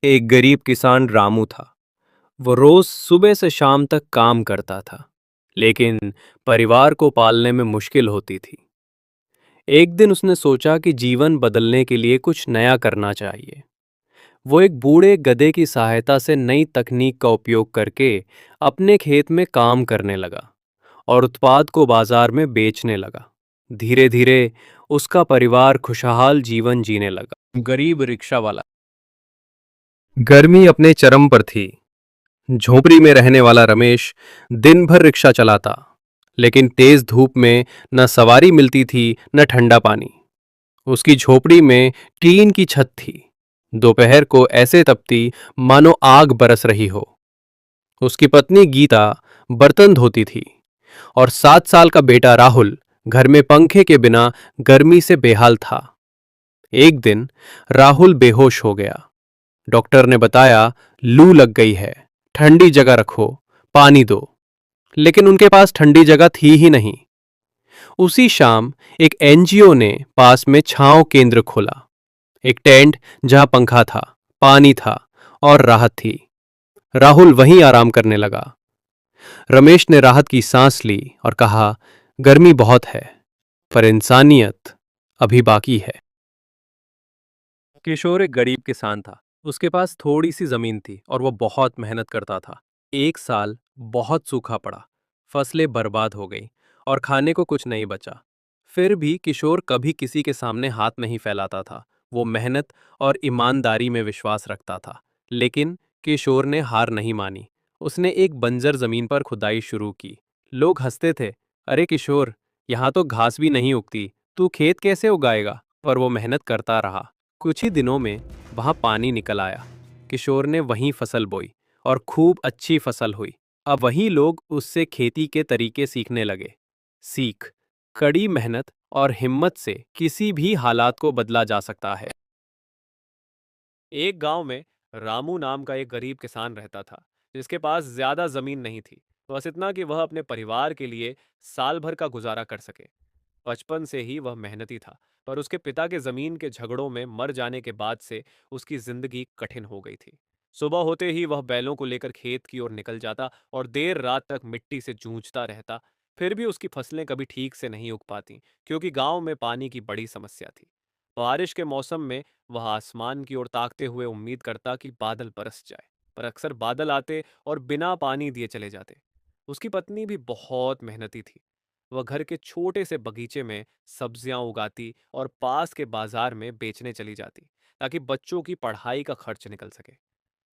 एक गरीब किसान रामू था। वो रोज सुबह से शाम तक काम करता था, लेकिन परिवार को पालने में मुश्किल होती थी। एक दिन उसने सोचा कि जीवन बदलने के लिए कुछ नया करना चाहिए। वो एक बूढ़े गधे की सहायता से नई तकनीक का उपयोग करके अपने खेत में काम करने लगा और उत्पाद को बाजार में बेचने लगा। धीरे धीरे उसका परिवार खुशहाल जीवन जीने लगा। गरीब रिक्शा वाला। गर्मी अपने चरम पर थी। झोपड़ी में रहने वाला रमेश दिन भर रिक्शा चलाता, लेकिन तेज धूप में न सवारी मिलती थी न ठंडा पानी। उसकी झोपड़ी में टीन की छत थी। दोपहर को ऐसे तपती मानो आग बरस रही हो। उसकी पत्नी गीता बर्तन धोती थी और 7 साल का बेटा राहुल घर में पंखे के बिना गर्मी से बेहाल था। एक दिन राहुल बेहोश हो गया। डॉक्टर ने बताया, लू लग गई है, ठंडी जगह रखो, पानी दो। लेकिन उनके पास ठंडी जगह थी ही नहीं। उसी शाम एक एनजीओ ने पास में छांव केंद्र खोला। एक टेंट जहां पंखा था, पानी था और राहत थी। राहुल वहीं आराम करने लगा। रमेश ने राहत की सांस ली और कहा, गर्मी बहुत है, पर इंसानियत अभी बाकी है। किशोर एक गरीब किसान था। उसके पास थोड़ी सी जमीन थी और वो बहुत मेहनत करता था। एक साल बहुत सूखा पड़ा, फसलें बर्बाद हो गई और खाने को कुछ नहीं बचा। फिर भी किशोर कभी किसी के सामने हाथ नहीं फैलाता था। वो मेहनत और ईमानदारी में विश्वास रखता था। लेकिन किशोर ने हार नहीं मानी। उसने एक बंजर जमीन पर खुदाई शुरू की। लोग हंसते थे, अरे किशोर, यहाँ तो घास भी नहीं उगती, तू खेत कैसे उगाएगा? पर वो मेहनत करता रहा। कुछ ही दिनों में वहां पानी निकल आया। किशोर ने वहीं फसल बोई और खूब अच्छी फसल हुई। अब वहीं लोग उससे खेती के तरीके सीखने लगे। सीख, कड़ी मेहनत और हिम्मत से किसी भी हालात को बदला जा सकता है। एक गांव में रामू नाम का एक गरीब किसान रहता था, जिसके पास ज्यादा जमीन नहीं थी, बस इतना कि वह अपने परिवार के लिए साल भर का गुजारा कर सके। बचपन से ही वह मेहनती था, पर उसके पिता के जमीन के झगड़ों में मर जाने के बाद से उसकी जिंदगी कठिन हो गई थी। सुबह होते ही वह बैलों को लेकर खेत की ओर निकल जाता और देर रात तक मिट्टी से जूझता रहता। फिर भी उसकी फसलें कभी ठीक से नहीं उग पाती, क्योंकि गांव में पानी की बड़ी समस्या थी। बारिश के मौसम में वह आसमान की ओर ताकते हुए उम्मीद करता कि बादल बरस जाए, पर अक्सर बादल आते और बिना पानी दिए चले जाते। उसकी पत्नी भी बहुत मेहनती थी। वह घर के छोटे से बगीचे में सब्जियां उगाती और पास के बाजार में बेचने चली जाती, ताकि बच्चों की पढ़ाई का खर्च निकल सके।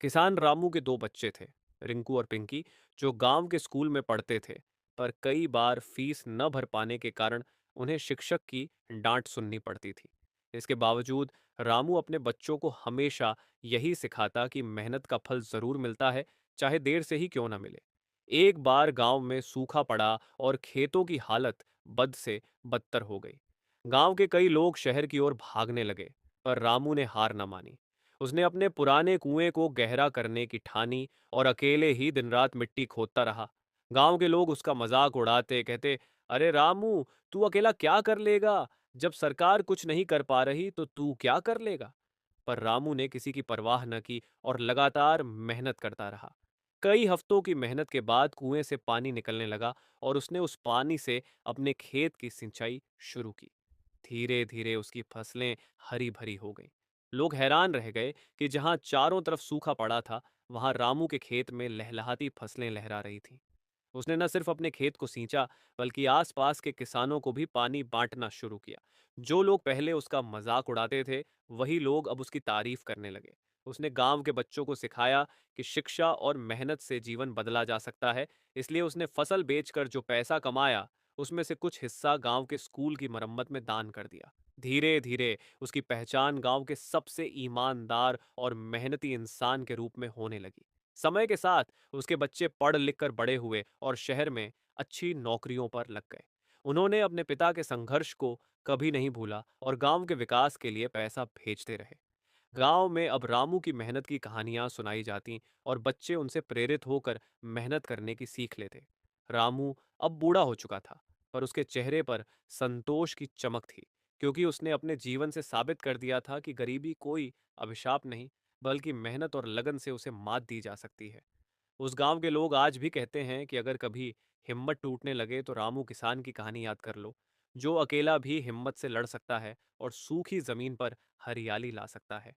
किसान रामू के दो बच्चे थे, रिंकू और पिंकी, जो गांव के स्कूल में पढ़ते थे, पर कई बार फीस न भर पाने के कारण उन्हें शिक्षक की डांट सुननी पड़ती थी। इसके बावजूद रामू अपने बच्चों को हमेशा यही सिखाता कि मेहनत का फल जरूर मिलता है, चाहे देर से ही क्यों न मिले। एक बार गांव में सूखा पड़ा और खेतों की हालत बद से बदतर हो गई। गांव के कई लोग शहर की ओर भागने लगे, पर रामू ने हार न मानी। उसने अपने पुराने कुएं को गहरा करने की ठानी और अकेले ही दिन रात मिट्टी खोदता रहा। गांव के लोग उसका मजाक उड़ाते, कहते, अरे रामू, तू अकेला क्या कर लेगा? जब सरकार कुछ नहीं कर पा रही तो तू क्या कर लेगा? पर रामू ने किसी की परवाह न की और लगातार मेहनत करता रहा। कई हफ्तों की मेहनत के बाद कुएं से पानी निकलने लगा और उसने उस पानी से अपने खेत की सिंचाई शुरू की। धीरे धीरे उसकी फसलें हरी भरी हो गईं। लोग हैरान रह गए कि जहां चारों तरफ सूखा पड़ा था, वहां रामू के खेत में लहलहाती फसलें लहरा रही थीं। उसने न सिर्फ अपने खेत को सींचा, बल्कि आसपास के किसानों को भी पानी बांटना शुरू किया। जो लोग पहले उसका मजाक उड़ाते थे, वही लोग अब उसकी तारीफ करने लगे। उसने गांव के बच्चों को सिखाया कि शिक्षा और मेहनत से जीवन बदला जा सकता है। इसलिए उसने फसल बेचकर जो पैसा कमाया, उसमें से कुछ हिस्सा गांव के स्कूल की मरम्मत में दान कर दिया। धीरे धीरे उसकी पहचान गांव के सबसे ईमानदार और मेहनती इंसान के रूप में होने लगी। समय के साथ उसके बच्चे पढ़ लिख कर बड़े हुए और शहर में अच्छी नौकरियों पर लग गए। उन्होंने अपने पिता के संघर्ष को कभी नहीं भूला और गांव के विकास के लिए पैसा भेजते रहे। गांव में अब रामू की मेहनत की कहानियां सुनाई जाती और बच्चे उनसे प्रेरित होकर मेहनत करने की सीख लेते। रामू अब बूढ़ा हो चुका था, पर उसके चेहरे पर संतोष की चमक थी, क्योंकि उसने अपने जीवन से साबित कर दिया था कि गरीबी कोई अभिशाप नहीं, बल्कि मेहनत और लगन से उसे मात दी जा सकती है। उस गांव के लोग आज भी कहते हैं कि अगर कभी हिम्मत टूटने लगे तो रामू किसान की कहानी याद कर लो, जो अकेला भी हिम्मत से लड़ सकता है और सूखी जमीन पर हरियाली ला सकता है।